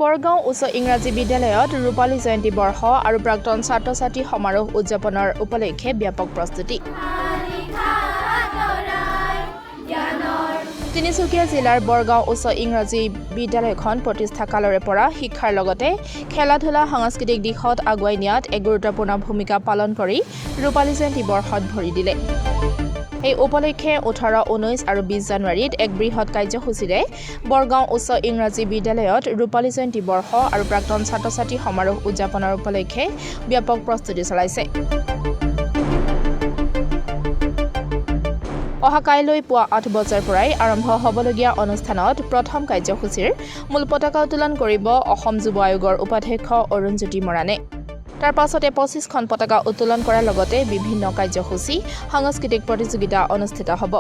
বৰগাঁও উচ্চ ইংৰাজী বিদ্যালয়ত ৰূপালী জয়ন্তী বৰ্ষ আৰু প্ৰাক্তন ছাত্ৰ-ছাত্ৰী সমাৰোহ উদযাপনৰ উপলক্ষে ব্যাপক প্ৰস্তুতি। তিনিচুকীয়া জিলাৰ বৰগাঁও উচ্চ ইংৰাজী বিদ্যালয়খন প্ৰতিষ্ঠা কালৰে পৰা শিক্ষাৰ লগতে খেলা-ধূলা সাংস্কৃতিক দিশত আগুৱাই নিয়াত এক গুৰুত্বপূৰ্ণ ভূমিকা পালন কৰি ৰূপালী জয়ন্তী বৰ্ষত ভৰি দিলে। এই উপলক্ষে 18, 19 আৰু 20 জানুৱাৰীত এক বৃহৎ কাৰ্যসূচীৰে বৰগাঁও উচ্চ ইংৰাজী বিদ্যালয়ত ৰূপালী জয়ন্তী বৰ্ষ আৰু প্ৰাক্তন ছাত্ৰ-ছাত্ৰী সমাৰোহ উদযাপনৰ উপলক্ষে ব্যাপক প্ৰস্তুতি চলাইছে। অহা কাইলৈ পুৱা 8 বজাৰ পৰাই আৰম্ভ হ'বলগীয়া অনুষ্ঠানত প্ৰথম কাৰ্যসূচীৰ মূল পতাকা উত্তোলন কৰিব অসম যুৱ আয়োগৰ উপাধ্যক্ষ অৰুণজ্যোতি মৰাণে। তাৰ পাছতে 25খন পতাকা উত্তোলন কৰাৰ লগতে বিভিন্ন কাৰ্যসূচী সাংস্কৃতিক প্ৰতিযোগিতা অনুষ্ঠিত হ'ব।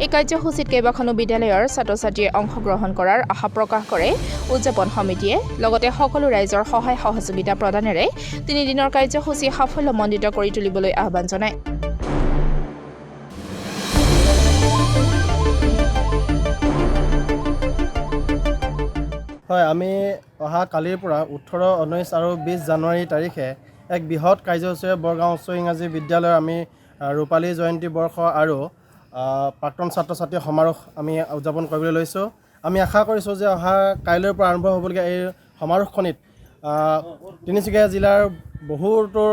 এই কাৰ্যসূচীত কেইবাখনো বিদ্যালয়ৰ ছাত্ৰ-ছাত্ৰীয়ে অংশগ্ৰহণ কৰাৰ আশা প্ৰকাশ কৰে উদযাপন সমিতিয়ে। লগতে সকলো ৰাইজৰ সহায় সহযোগিতা প্ৰদানেৰে 3 দিনৰ কাৰ্যসূচী সাফল্যমণ্ডিত কৰি তুলিবলৈ আহ্বান জনায়। হয়, আমি অহা কালিৰ পৰা 18, 19 আৰু 20 জানুৱাৰী তাৰিখে এক বৃহৎ কাৰ্যসূচীৰে বৰগাঁও উচ্চ ইংৰাজী বিদ্যালয়ৰ আমি ৰূপালী জয়ন্তী বৰ্ষ আৰু প্ৰাক্তন ছাত্ৰ-ছাত্ৰী সমাৰোহ আমি উদযাপন কৰিবলৈ লৈছোঁ। আমি আশা কৰিছোঁ যে অহা কাইলৈৰ পৰা আৰম্ভ হ'বলগীয়া এই সমাৰোহখনিত তিনিচুকীয়া জিলাৰ বহুতো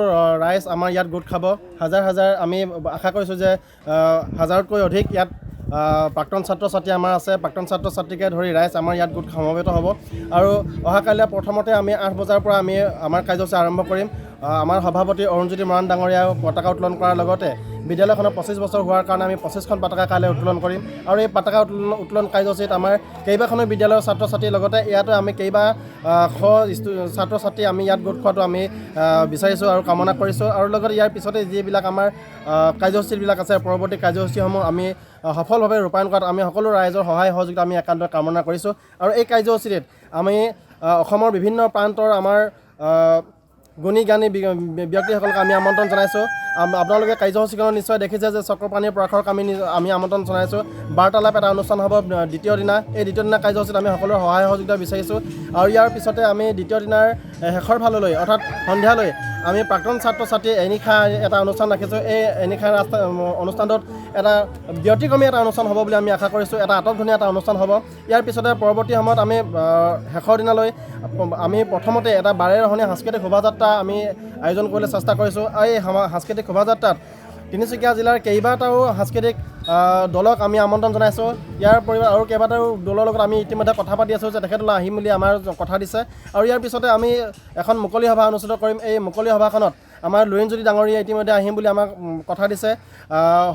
ৰাইজ আমাৰ ইয়াত গোট খাব। হাজাৰ আমি আশা কৰিছোঁ যে হাজাৰতকৈ অধিক ইয়াত প্ৰাক্তন ছাত্ৰ-ছাত্ৰী আমাৰ আছে। প্ৰাক্তন ছাত্ৰ-ছাত্ৰীকে ধৰি ৰাইজ আমাৰ ইয়াত গোট সমবেত হ'ব। আৰু অহা কাইলৈ প্ৰথমতে আমি 8 বজাৰ পৰা আমি আমাৰ কাৰ্যসূচী আৰম্ভ কৰিম। আমাৰ সভাপতি অৰুণজ্যোতি মৰাণ ডাঙৰীয়াই পতাকা উত্তোলন কৰাৰ লগতে বিদ্যালয়খনৰ 25 বছৰ হোৱাৰ কাৰণে আমি 25খন পতাকা কাইলৈ উত্তোলন কৰিম। আৰু এই পতাকা উত্তোলন কাৰ্যসূচীত আমাৰ কেইবাখনো বিদ্যালয়ৰ ছাত্ৰ-ছাত্ৰীৰ লগতে ইয়াতো আমি ছাত্ৰ-ছাত্ৰী আমি ইয়াত গোট খোৱাটো আমি বিচাৰিছোঁ আৰু কামনা কৰিছোঁ। আৰু লগতে ইয়াৰ পিছতে যিবিলাক আমাৰ কাৰ্যসূচীবিলাক আছে, পৰৱৰ্তী কাৰ্যসূচীসমূহ আমি সফলভাৱে ৰূপায়ণ কৰাত আমি সকলো ৰাইজৰ সহায় সহযোগিতা আমি একান্ত কামনা কৰিছোঁ। আৰু এই কাৰ্যসূচীত আমি অসমৰ বিভিন্ন প্ৰান্তৰ আমাৰ গুণী জ্ঞানী ব্যক্তিসকলক আমি আমন্ত্ৰণ জনাইছোঁ। আপোনালোকে কাৰ্যসূচীখনত নিশ্চয় দেখিছে যে চক্ৰপাণীৰ পৰাশৰক আমি আমন্ত্ৰণ জনাইছোঁ। বাৰ্তালাপ এটা অনুষ্ঠান হ'ব দ্বিতীয় দিনা। এই দ্বিতীয় দিনা কাৰ্যসূচীত আমি সকলোৰে সহায় সহযোগিতা বিচাৰিছোঁ। আৰু ইয়াৰ পিছতে আমি দ্বিতীয় দিনাৰ শেষৰ ফাললৈ অৰ্থাৎ সন্ধিয়ালৈ আমি প্ৰাক্তন ছাত্ৰ-ছাত্ৰী এনিশা এটা অনুষ্ঠান ৰাখিছোঁ। এই এনিশা অনুষ্ঠানটোত এটা ব্যতিক্ৰমী এটা অনুষ্ঠান হ'ব বুলি আমি আশা কৰিছোঁ। এটা আটকধুনীয়া এটা অনুষ্ঠান হ'ব। ইয়াৰ পিছতে পৰৱৰ্তী সময়ত আমি শেষৰ দিনালৈ আমি প্ৰথমতে এটা বাৰেৰহণীয়া সাংস্কৃতিক শোভাযাত্ৰা আমি আয়োজন কৰিবলৈ চেষ্টা কৰিছোঁ। আৰু এই সাংস্কৃতিক শোভাযাত্ৰাত তিনিচুকীয়া জিলাৰ কেইবাটাও সাংস্কৃতিক দলক আমি আমন্ত্ৰণ জনাইছোঁ। ইয়াৰ পৰিৱৰ্তে আৰু কেইবাটাও দলৰ লগত আমি ইতিমধ্যে কথা পাতি আছোঁ যে তেখেতলৈ আহিম বুলি আমাৰ কথা দিছে। আৰু ইয়াৰ পিছতে আমি এখন মুকলি সভা অনুষ্ঠিত কৰিম। এই মুকলি সভাখনত আমাৰ লুৰিণজ্যোতি ডাঙৰীয়া ইতিমধ্যে আহিম বুলি আমাক কথা দিছে।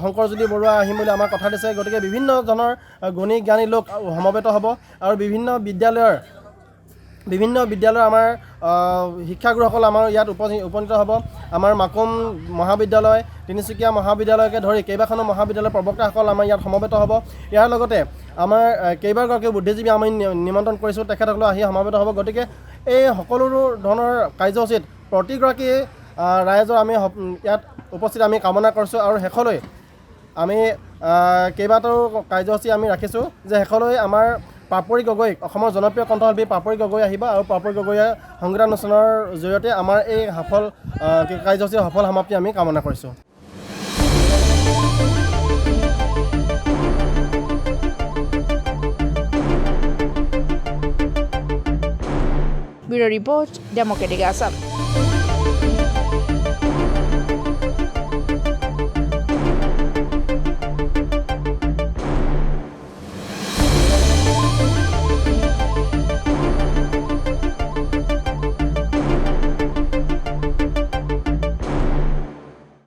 শংকৰজ্যোতি বৰুৱা আহিম বুলি আমাক কথা দিছে। গতিকে বিভিন্ন ধৰণৰ গুণী জ্ঞানী লোক সমবেত হ'ব। আৰু বিভিন্ন বিদ্যালয়ৰ আমাৰ শিক্ষাগুৰুসকল আমাৰ ইয়াত উপনীত হ'ব। আমাৰ মাকুম মহাবিদ্যালয়, তিনিচুকীয়া মহাবিদ্যালয়কে ধৰি কেইবাখনো মহাবিদ্যালয়ৰ প্ৰবক্তাসকল আমাৰ ইয়াত সমবেত হ'ব। ইয়াৰ লগতে আমাৰ কেইবাগৰাকী বুদ্ধিজীৱী আমি নিমন্ত্ৰণ কৰিছোঁ, তেখেতসকলেও আহি সমবেত হ'ব। গতিকে এই সকলো ধৰণৰ কাৰ্যসূচীত প্ৰতিগৰাকী ৰাইজৰ আমি ইয়াত উপস্থিত আমি কামনা কৰিছোঁ। আৰু শেষলৈ আমি কেইবাটাও কাৰ্যসূচী আমি ৰাখিছোঁ যে শেষলৈ আমাৰ পাপৰি গগৈক, অসমৰ জনপ্ৰিয় কণ্ঠশিল্পী পাপৰি গগৈ আহিব। আৰু পাপৰি গগৈয়ে সংগীতানুষ্ঠানৰ জৰিয়তে আমাৰ এই কাৰ্যসূচীৰ সফল সমাপ্তি আমি কামনা কৰিছোঁ। Bureau' report, Democratic Assam.